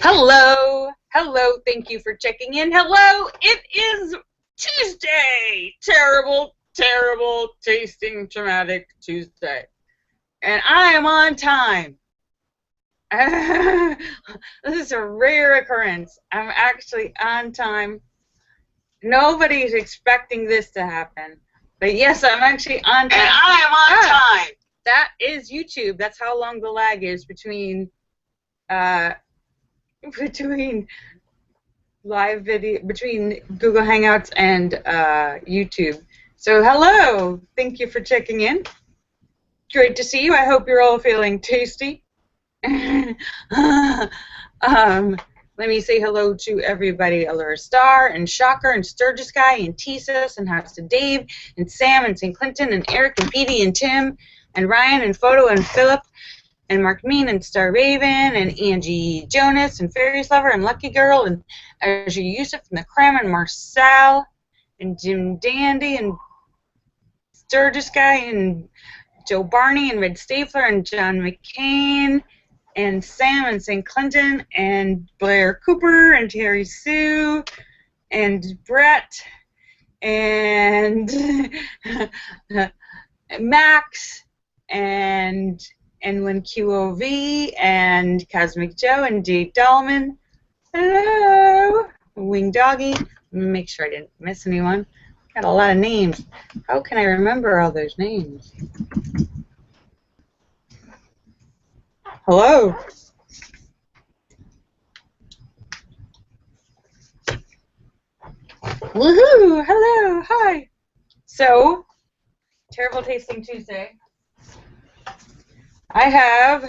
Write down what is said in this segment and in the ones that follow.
Hello, hello, thank you for checking in. Hello, it is Tuesday. Terrible, terrible, tasting, traumatic Tuesday. And I am on time. This is a rare occurrence. I'm actually on time. Nobody's expecting this to happen. But yes, I'm actually on time. And I am on time. That is YouTube. That's how long the lag is between live video, between Google Hangouts and YouTube. So hello, thank you for checking in. Great to see you. I hope you're all feeling tasty. Let me say hello to everybody: Allura Star and Shocker and Sturgis Guy and Tesis and House to Dave and Sam and St. Clinton and Eric and Petey and Tim and Ryan and Photo and Philip and Mark Mean and Star Raven and Angie Jonas and Fairies Lover and Lucky Girl and Azure Yusuf and the Creme and Marcel and Jim Dandy and Sturgis Guy and Joe Barney and Red Stapler and John McCain and Sam and St. Clinton and Blair Cooper and Terry Sue and Brett and Max and N1 QOV and Cosmic Joe and Dave Dahlman. Hello, Wing Doggy. Let me make sure I didn't miss anyone. Got a lot of names. How can I remember all those names? Hello. Woohoo! Hello. Hi. So, Terrible Tasting Tuesday. I have,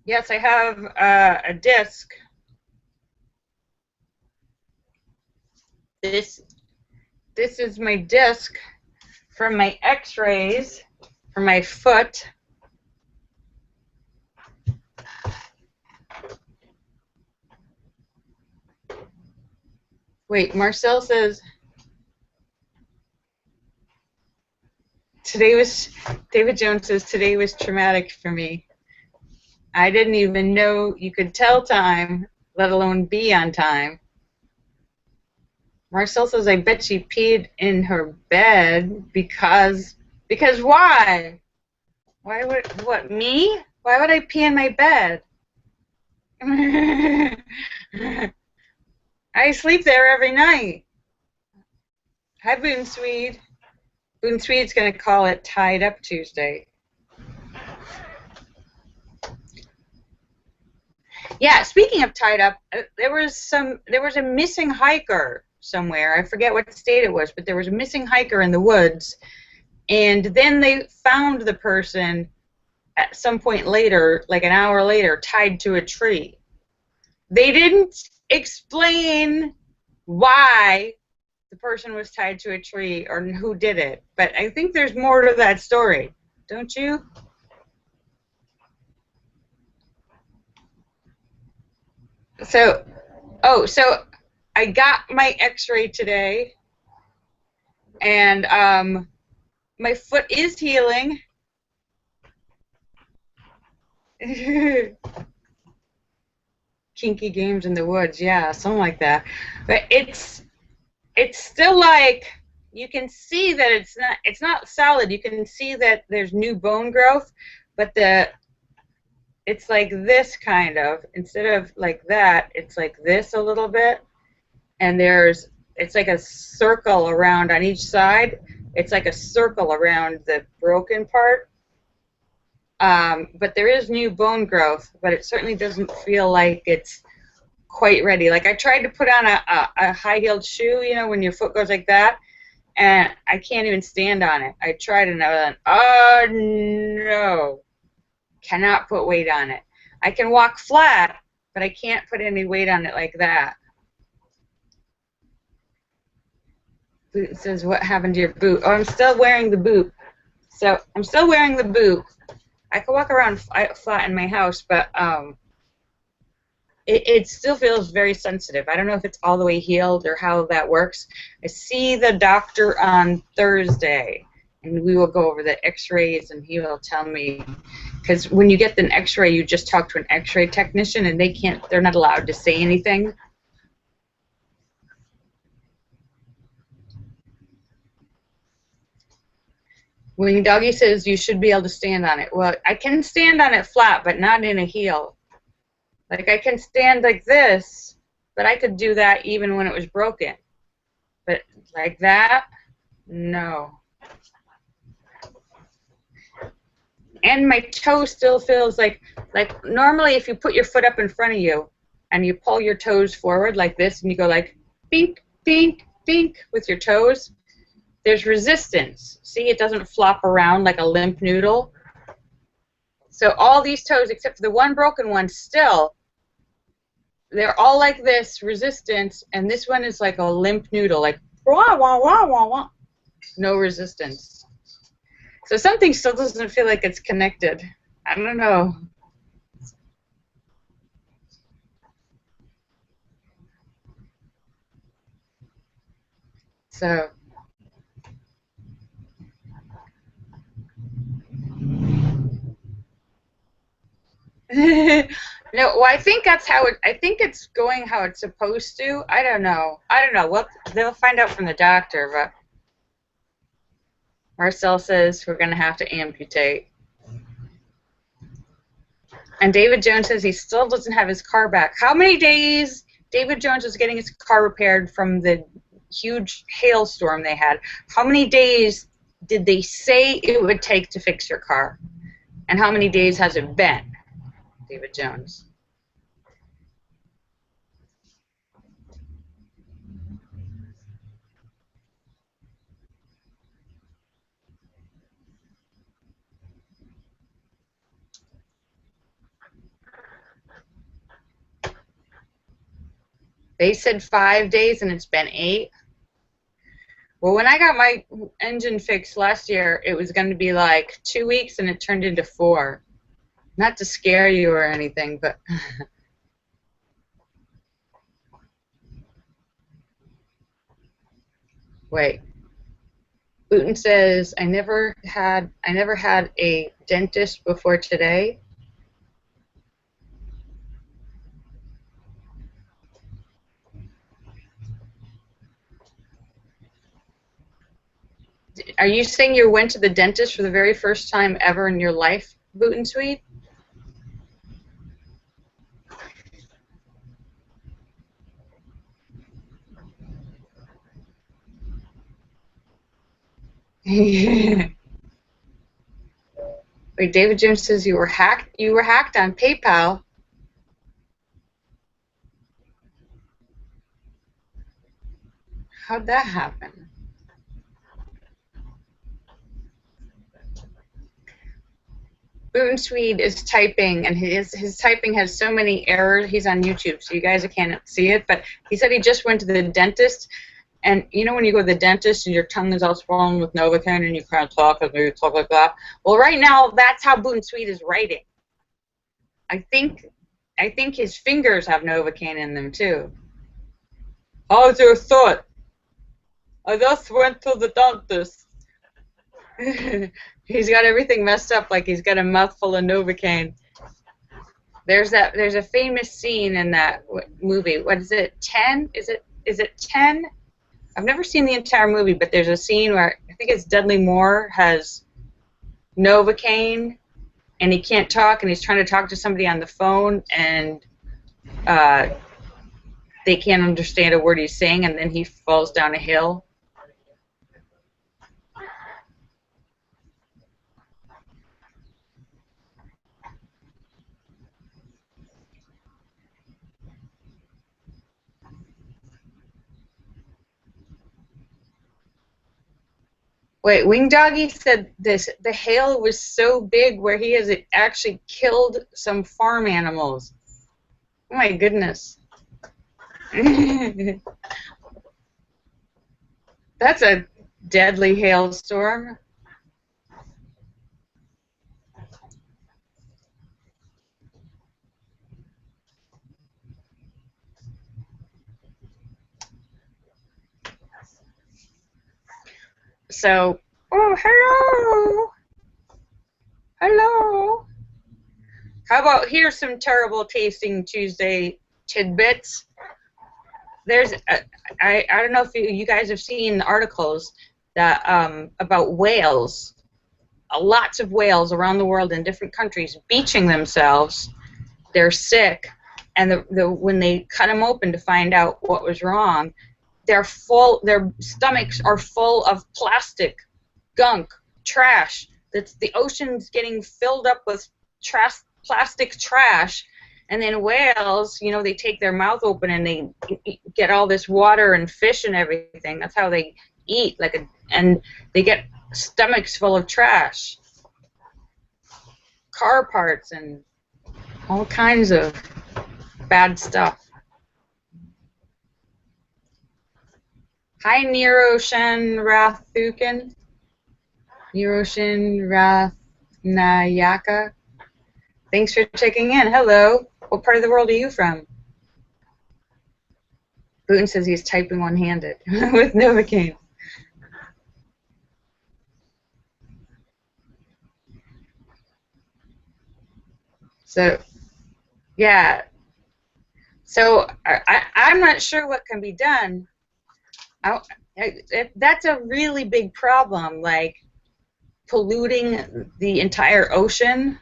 yes, I have a disc. This is my disc from my x-rays for my foot. Wait, Marcel says, David Jones says, today was traumatic for me. I didn't even know you could tell time, let alone be on time. Marcel says, I bet she peed in her bed because why? Why would, what, me? Why would I pee in my bed? I sleep there every night. Hi, Boone Swede. Boone Swede's going to call it Tied Up Tuesday. Yeah, speaking of tied up, there was a missing hiker somewhere. I forget what state it was, but there was a missing hiker in the woods, and then they found the person at some point later, like an hour later, tied to a tree. They didn't explain why the person was tied to a tree or who did it, but I think there's more to that story, don't you? So I got my x-ray today, and my foot is healing. Kinky games in the woods, yeah, something like that. But it's still like, you can see that it's not solid. You can see that there's new bone growth, but it's like this kind of, instead of like that, it's like this a little bit, and it's like a circle around on each side. It's like a circle around the broken part. But there is new bone growth, but it certainly doesn't feel like it's quite ready. Like, I tried to put on a high-heeled shoe, you know, when your foot goes like that, and I can't even stand on it. I tried, and I went, oh, no. Cannot put weight on it. I can walk flat, but I can't put any weight on it like that. Boot says, what happened to your boot? Oh, I'm still wearing the boot. So I'm still wearing the boot. I can walk around flat in my house, but it still feels very sensitive. I don't know if it's all the way healed or how that works. I see the doctor on Thursday, and we will go over the x-rays, and he will tell me, because when you get an x-ray, you just talk to an x-ray technician, and they're not allowed to say anything. When Doggy says you should be able to stand on it. Well, I can stand on it flat, but not in a heel. Like, I can stand like this, but I could do that even when it was broken. But like that, no. And my toe still feels like normally if you put your foot up in front of you and you pull your toes forward like this and you go like bink, bink, bink with your toes, there's resistance. See, it doesn't flop around like a limp noodle. So all these toes, except for the one broken one, still, they're all like this, resistance, and this one is like a limp noodle, like wah, wah, wah, wah, wah. No resistance. So something still doesn't feel like it's connected. I don't know. So no, well, I think that's how I think it's going how it's supposed to. I don't know. Well, they'll find out from the doctor, but Marcel says we're going to have to amputate. And David Jones says he still doesn't have his car back. How many days David Jones was getting his car repaired from the huge hailstorm they had? How many days did they say it would take to fix your car? And how many days has it been, David Jones? They said 5 days and it's been 8. Well, when I got my engine fixed last year, it was going to be like 2 weeks and it turned into 4. Not to scare you or anything, but wait. Putin says I never had a dentist before today. Are you saying you went to the dentist for the very first time ever in your life, Boot and Sweet? Wait, David Jones says you were hacked. You were hacked on PayPal. How'd that happen? Boot Swede is typing, and his typing has so many errors. He's on YouTube, so you guys can't see it. But he said he just went to the dentist, and you know when you go to the dentist and your tongue is all swollen with Novocaine and you can't talk, and you talk like that. Well, right now that's how Boot Swede is writing. I think his fingers have Novocaine in them too. How's your thought? I just went to the dentist. He's got everything messed up, like he's got a mouthful of Novocaine. There's a famous scene in that movie. What is it? 10? Is it 10? I've never seen the entire movie, but there's a scene where I think it's Dudley Moore has Novocaine, and he can't talk, and he's trying to talk to somebody on the phone, and they can't understand a word he's saying, and then he falls down a hill. Wait, Wing Doggy said this. The hail was so big where he has actually killed some farm animals. Oh my goodness. That's a deadly hailstorm. So, oh, hello. Hello. How about here's some terrible tasting Tuesday tidbits. There's I don't know if you guys have seen articles that about whales. Lots of whales around the world in different countries beaching themselves. They're sick, and when they cut them open to find out what was wrong, their stomachs are full of plastic, gunk, trash. That's the ocean's getting filled up with plastic trash, and then whales, you know, they take their mouth open and they get all this water and fish and everything. That's how they eat, and they get stomachs full of trash, car parts, and all kinds of bad stuff. Hi, Niroshan Rathukan. Niroshan Rathnayaka. Thanks for checking in. Hello. What part of the world are you from? Boone says he's typing one-handed with Novocaine. So, yeah. So I'm not sure what can be done. That's a really big problem, like polluting the entire ocean.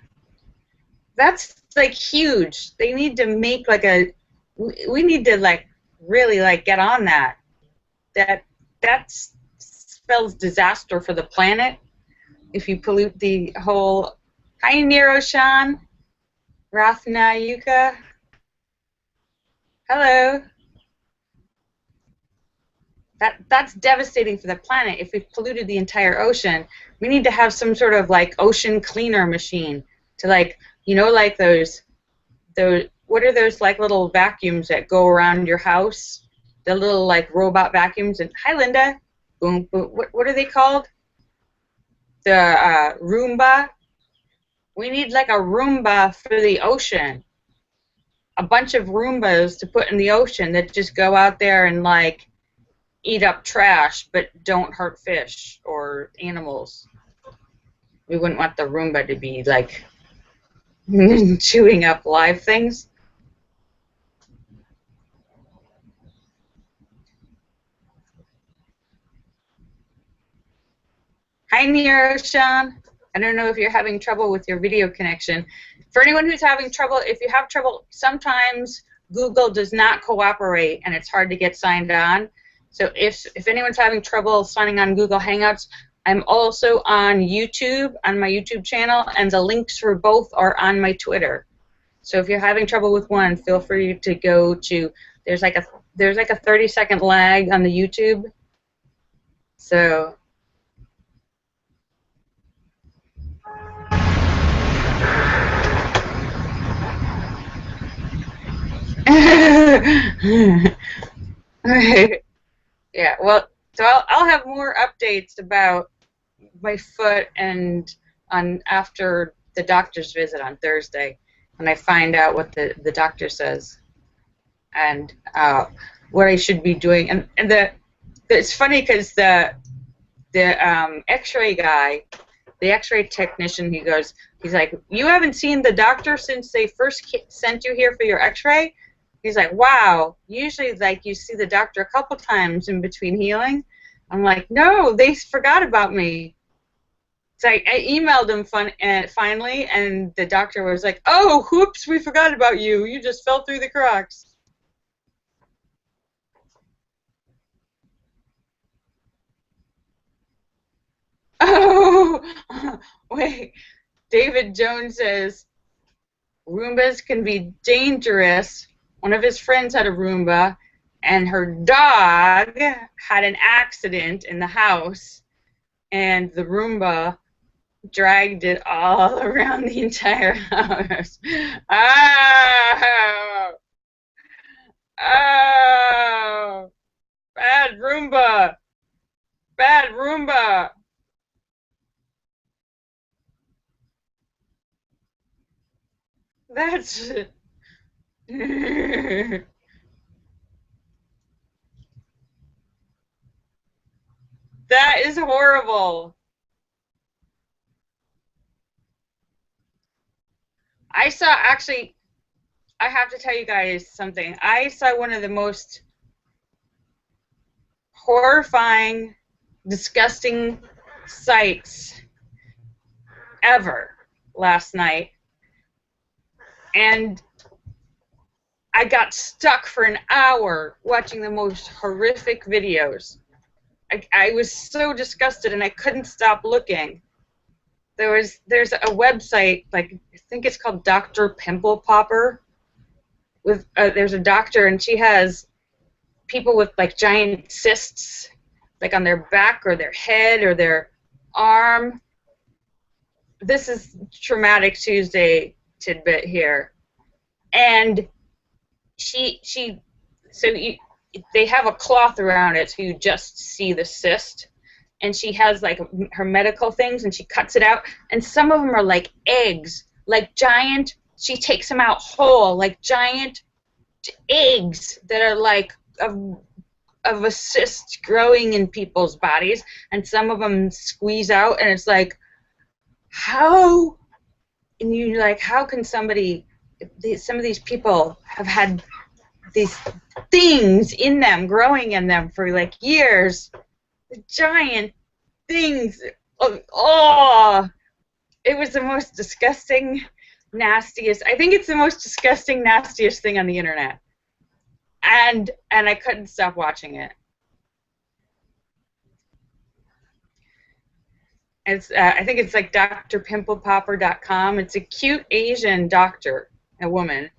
That's like huge. They need to make like we need to like really like get on that. That spells disaster for the planet if you pollute the whole. Hi, Niroshan Rathnayuka. Hello. That's devastating for the planet. If we've polluted the entire ocean, we need to have some sort of like ocean cleaner machine to, like, you know, like those what are those like little vacuums that go around your house? The little like robot vacuums. And hi, Linda. Boom, boom. What are they called? The Roomba. We need like a Roomba for the ocean. A bunch of Roombas to put in the ocean that just go out there and like eat up trash but don't hurt fish or animals. We wouldn't want the Roomba to be like chewing up live things. Hi, Niroshan. I don't know if you're having trouble with your video connection. For anyone who's having trouble, if you have trouble, sometimes Google does not cooperate and it's hard to get signed on. So if anyone's having trouble signing on Google Hangouts, I'm also on YouTube, on my YouTube channel, and the links for both are on my Twitter. So if you're having trouble with one, feel free to go to, there's like a 30-second lag on the YouTube. So yeah, well, so I'll have more updates about my foot and on after the doctor's visit on Thursday, when I find out what the doctor says and what I should be doing. And it's funny because the X-ray guy, the X-ray technician, he's like, you haven't seen the doctor since they first sent you here for your X-ray? He's like, wow, usually like you see the doctor a couple times in between healing. I'm like, no, they forgot about me. So I emailed him finally, and the doctor was like, oh, whoops, we forgot about you. You just fell through the cracks. Oh, wait. David Jones says, Roombas can be dangerous. One of his friends had a Roomba, and her dog had an accident in the house, and the Roomba dragged it all around the entire house. Oh! Oh! Bad Roomba! Bad Roomba! That's... That is horrible. I saw actually. I have to tell you guys something. I saw one of the most horrifying, disgusting sights ever last night, and I got stuck for an hour watching the most horrific videos. I was so disgusted, and I couldn't stop looking. There's a website, like I think it's called Dr. Pimple Popper. With there's a doctor, and she has people with like giant cysts, like on their back or their head or their arm. This is Traumatic Tuesday tidbit here, and they have a cloth around it so you just see the cyst, and she has like her medical things, and she cuts it out, and some of them are like eggs, like giant. She takes them out whole, like giant eggs that are like of a cyst growing in people's bodies, and some of them squeeze out, and it's like, how? And you're like, how can some of these people have had these things in them, growing in them for like years, the giant things. Oh, it was the most disgusting, nastiest. I think it's the most disgusting, nastiest thing on the internet, and I couldn't stop watching it. It's I think it's like drpimplepopper.com. It's a cute Asian doctor, a woman,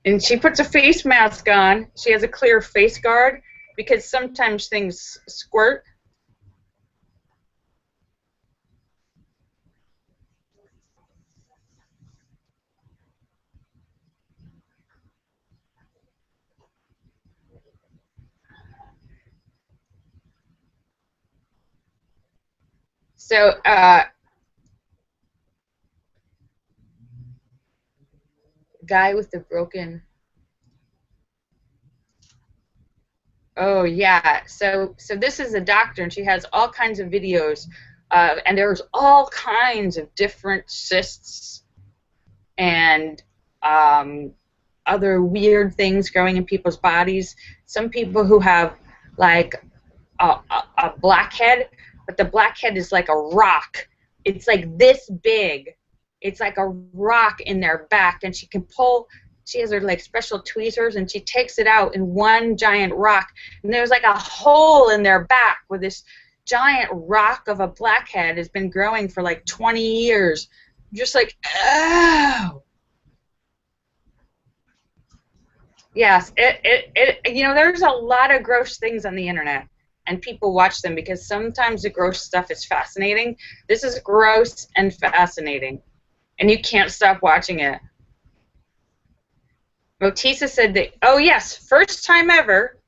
and she puts a face mask on. She has a clear face guard because sometimes things squirt. So, guy with the broken. Oh yeah. So this is a doctor, and she has all kinds of videos, and there's all kinds of different cysts and other weird things growing in people's bodies. Some people who have like a blackhead, but the blackhead is like a rock. It's like this big. It's like a rock in their back, and she can pull. She has her like special tweezers, and she takes it out in one giant rock, and there's like a hole in their back where this giant rock of a blackhead has been growing for like 20 years. Just like, oh. Yes, there's a lot of gross things on the internet, and people watch them because sometimes the gross stuff is fascinating. This is gross and fascinating, and you can't stop watching it. Motisa said that, oh yes, first time ever,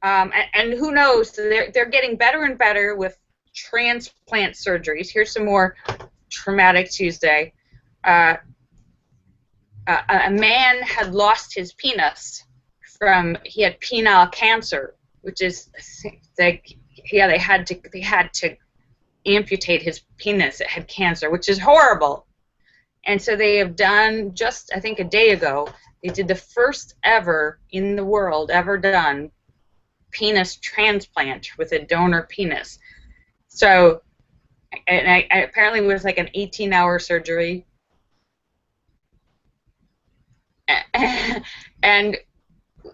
and who knows, they're getting better and better with transplant surgeries. Here's some more Traumatic Tuesday. A man had lost his penis he had penile cancer, which is like, yeah, they had to amputate his penis. It had cancer, which is horrible. And so they have done, just I think a day ago, they did the first ever in the world ever done penis transplant with a donor penis. So, and I apparently it was like an 18-hour surgery. And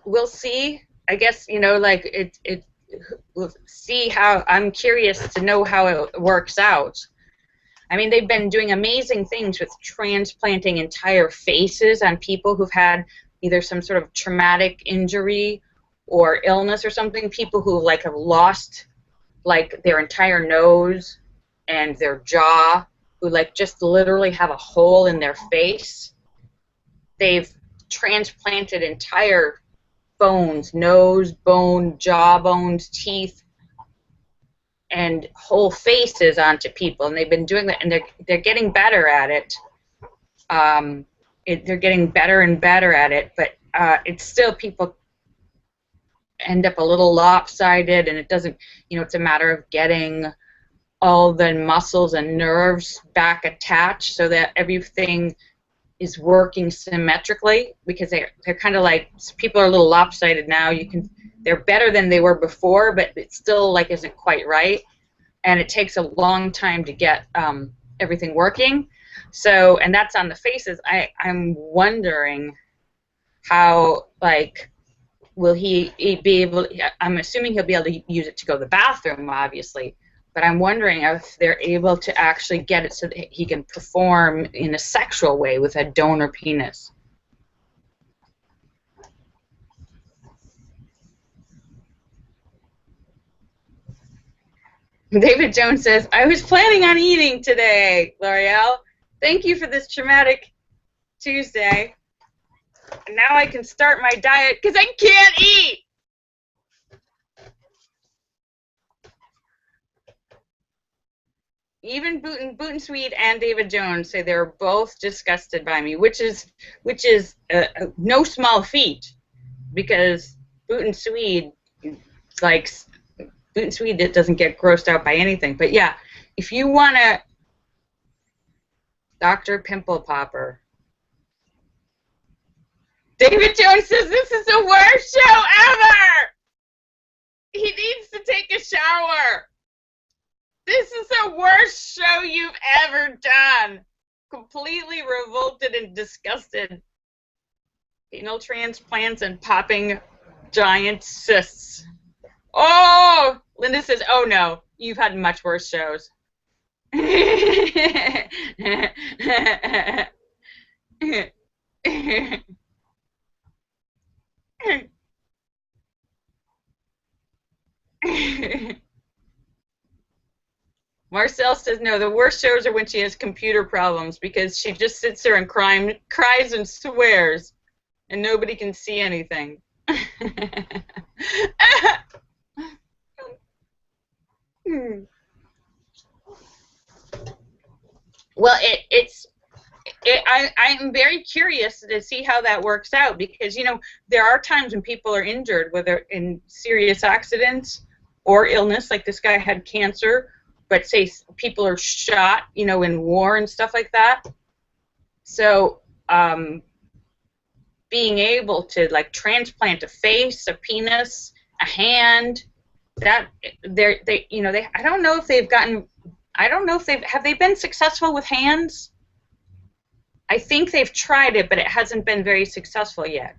we'll see. I guess, like we'll see how. I'm curious to know how it works out. I mean, they've been doing amazing things with transplanting entire faces on people who've had either some sort of traumatic injury or illness or something. People who like have lost like their entire nose and their jaw, who like just literally have a hole in their face. They've transplanted entire bones, nose, bone, jaw bones, teeth, and whole faces onto people, and they've been doing that, and they're getting better at it. They're getting better and better at it, but it's still, people end up a little lopsided, and it doesn't, it's a matter of getting all the muscles and nerves back attached so that everything is working symmetrically, because they're kind of like, people are a little lopsided now. They're better than they were before, but it still like isn't quite right, and it takes a long time to get everything working. So, and that's on the faces. I'm wondering how, like, will he be able, I'm assuming he'll be able to use it to go to the bathroom, obviously, but I'm wondering if they're able to actually get it so that he can perform in a sexual way with a donor penis. David Jones says, I was planning on eating today, Lorielle. Thank you for this traumatic Tuesday. And now I can start my diet because I can't eat. Even Boot and Swede and David Jones say they're both disgusted by me, which is no small feat, because Boot and Swede, like, Boot and Swede, it doesn't get grossed out by anything. But yeah, if you want to, Dr. Pimple Popper. David Jones says this is the worst show ever. He needs to take a shower. This is the worst show you've ever done. Completely revolted and disgusted. Anal transplants and popping giant cysts. Oh, Linda says, oh no, you've had much worse shows. Marcel says, no, the worst shows are when she has computer problems, because she just sits there and cries and swears, and nobody can see anything. Well, I'm very curious to see how that works out, because, you know, there are times when people are injured, whether in serious accidents or illness, like this guy had cancer, but say people are shot, you know, in war and stuff like that. So being able to, like, transplant a face, a penis, a hand, that they you know, I don't know if they've gotten, I don't know if have they been successful with hands? I think they've tried it, but it hasn't been very successful yet.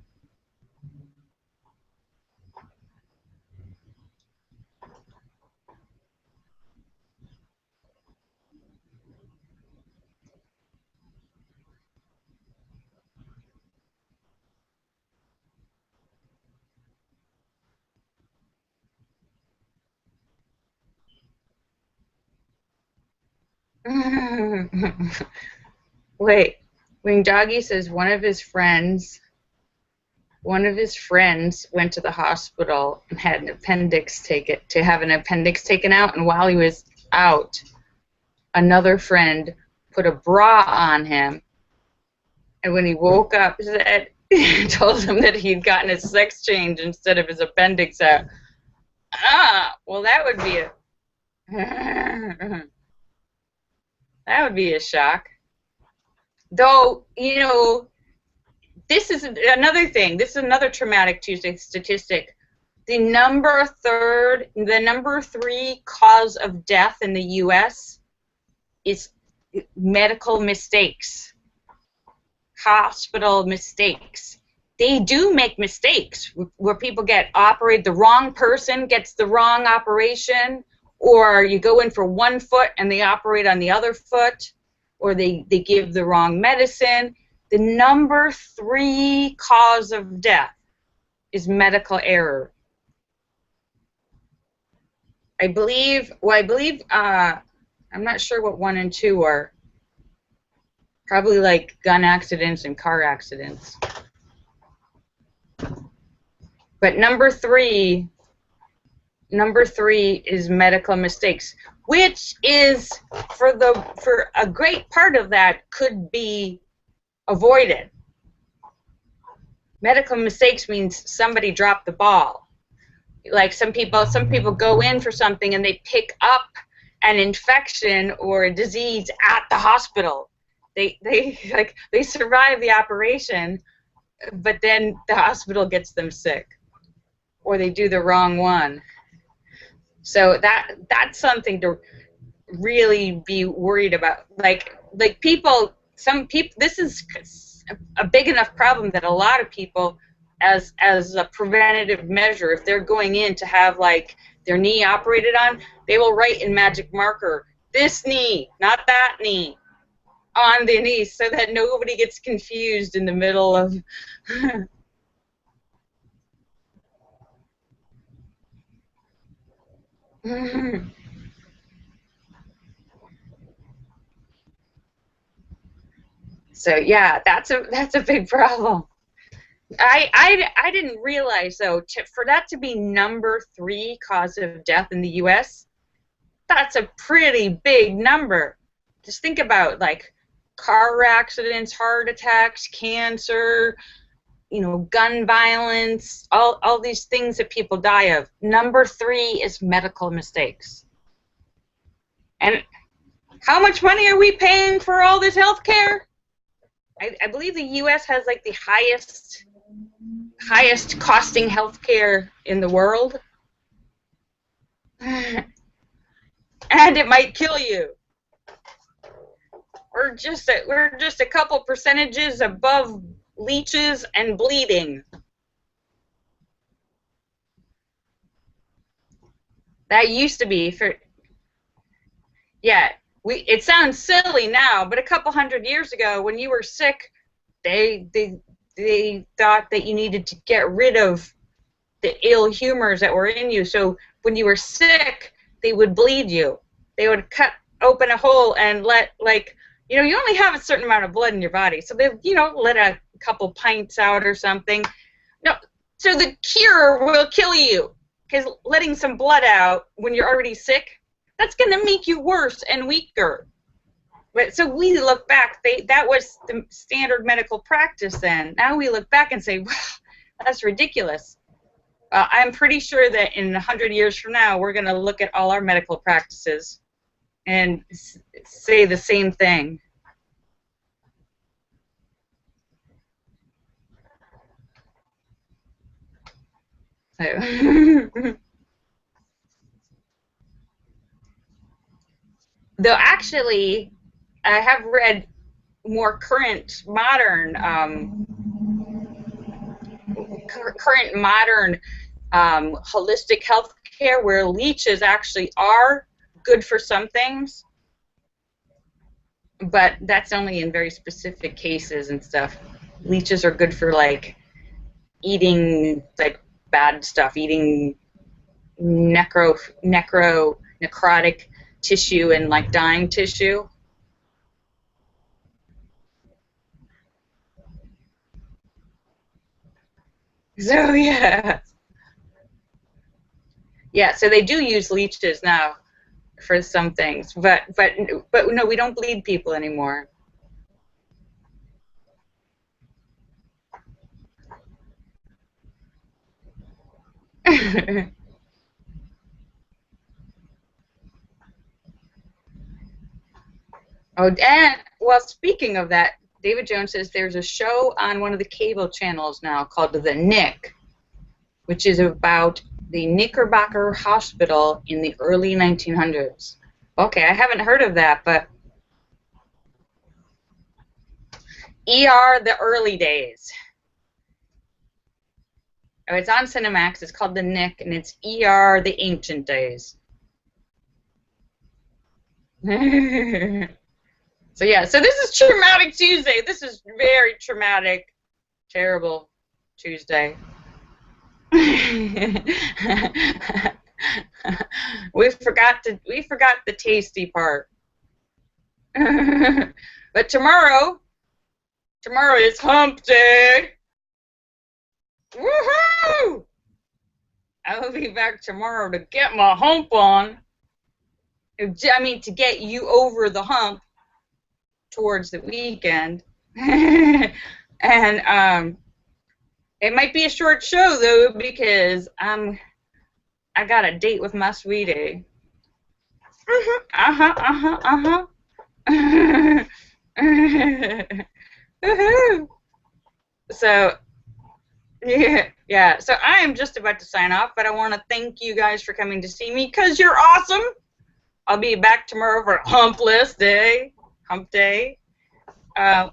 Wait, when Doggy says one of his friends went to the hospital and had an appendix have an appendix taken out, and while he was out, another friend put a bra on him, and when he woke up, said, told him that he'd gotten a sex change instead of his appendix out. Ah, well, that would be that would be a shock. Though, you know, this is another thing. This is another traumatic Tuesday statistic. The number 3 cause of death in the U.S. is medical mistakes, hospital mistakes. They do make mistakes where people get operated, the wrong person gets the wrong operation, or you go in for one foot and they operate on the other foot, or they give the wrong medicine. The number 3 cause of death is medical error. I believe, I'm not sure what 1 and 2 are. Probably like gun accidents and car accidents. But number 3 is medical mistakes, which is, for a great part of that, could be avoided. Medical mistakes means somebody dropped the ball. Like some people go in for something and they pick up an infection or a disease at the hospital. They survive the operation, but then the hospital gets them sick, or they do the wrong one. So that's something to really be worried about. Like people, some people, this is a big enough problem that a lot of people, as a preventative measure, if they're going in to have like their knee operated on, they will write in magic marker, this knee, not that knee, on the knee, so that nobody gets confused in the middle of so yeah, that's a big problem. I didn't realize though, for that to be #3 cause of death in the U.S., that's a pretty big number. Just think about like car accidents, heart attacks, cancer, gun violence, all these things that people die of. #3 is medical mistakes. And how much money are we paying for all this health care? I believe the U.S. has like the highest costing healthcare in the world, and it might kill you. We're just a couple percentages above leeches and bleeding. That used to be for, yeah. It sounds silly now, but a couple hundred years ago, when you were sick, they thought that you needed to get rid of the ill humors that were in you. So when you were sick, they would bleed you. They would cut open a hole and let, like, you only have a certain amount of blood in your body, so they, let a couple pints out or something. No, so the cure will kill you, because letting some blood out when you're already sick, that's going to make you worse and weaker. But so we look back, that was the standard medical practice then. Now we look back and say, wow, that's ridiculous. I'm pretty sure that in 100 years from now, we're going to look at all our medical practices and say the same thing. So though actually, I have read more current modern holistic health care where leeches actually are good for some things, but that's only in very specific cases and stuff. Leeches are good for like eating like bad stuff, eating necrotic tissue and like dying tissue. So yeah. Yeah, so they do use leeches now for some things, but no, we don't bleed people anymore. Oh, and well, speaking of that, David Jones says there's a show on one of the cable channels now called The Nick, which is about the Knickerbocker Hospital in the early 1900s. Okay, I haven't heard of that, but ER the early days. Oh, it's on Cinemax. It's called The Nick, and it's ER the ancient days. So yeah, so this is Traumatic Tuesday. This is very traumatic, terrible Tuesday. we forgot the tasty part. But tomorrow is hump day. Woohoo! I will be back tomorrow to get my hump on. I mean, to get you over the hump towards the weekend. And it might be a short show though, because I got a date with my sweetie. Uh-huh, uh-huh, uh-huh. Woohoo! So, yeah, yeah. So I am just about to sign off, but I want to thank you guys for coming to see me because you're awesome. I'll be back tomorrow for Hump Day. Hump Day. Uh,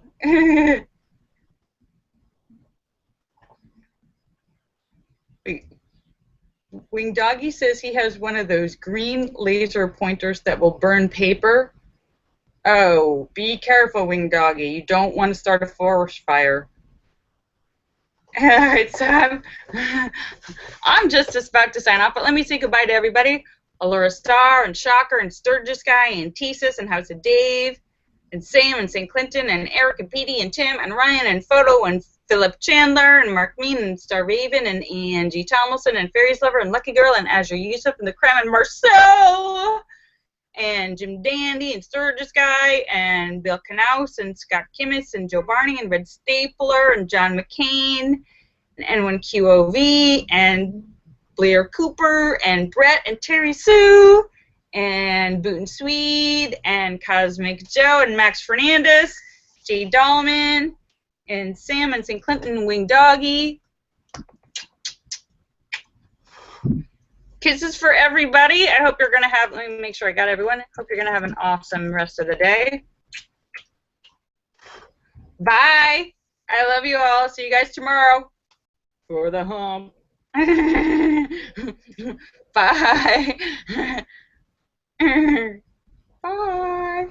Wing Doggy says he has one of those green laser pointers that will burn paper. Oh, be careful, Wing Doggy. You don't want to start a forest fire. Alright, so I'm just about to sign off, but let me say goodbye to everybody. Allura Star and Shocker and Sturgis Guy and Thesis and House of Dave and Sam and St. Clinton and Eric and Petey and Tim and Ryan and Photo and Philip Chandler and Mark Mean and Star Raven and Angie Tomlinson and Fairies Lover and Lucky Girl and Azure Yusuf and the Creme and Marcel and Jim Dandy and Sturgis Guy and Bill Knaus and Scott Kimmis and Joe Barney and Red Stapler and John McCain and N1QOV and Blair Cooper and Brett and Terry Sue and Boot and Swede and Cosmic Joe and Max Fernandez, Jay Dahlman and Sam and St. Clinton and Wing Doggy. Kisses for everybody. I hope you're going to have, let me make sure I got everyone. Hope you're going to have an awesome rest of the day. Bye. I love you all. See you guys tomorrow for the hump. Bye. Bye.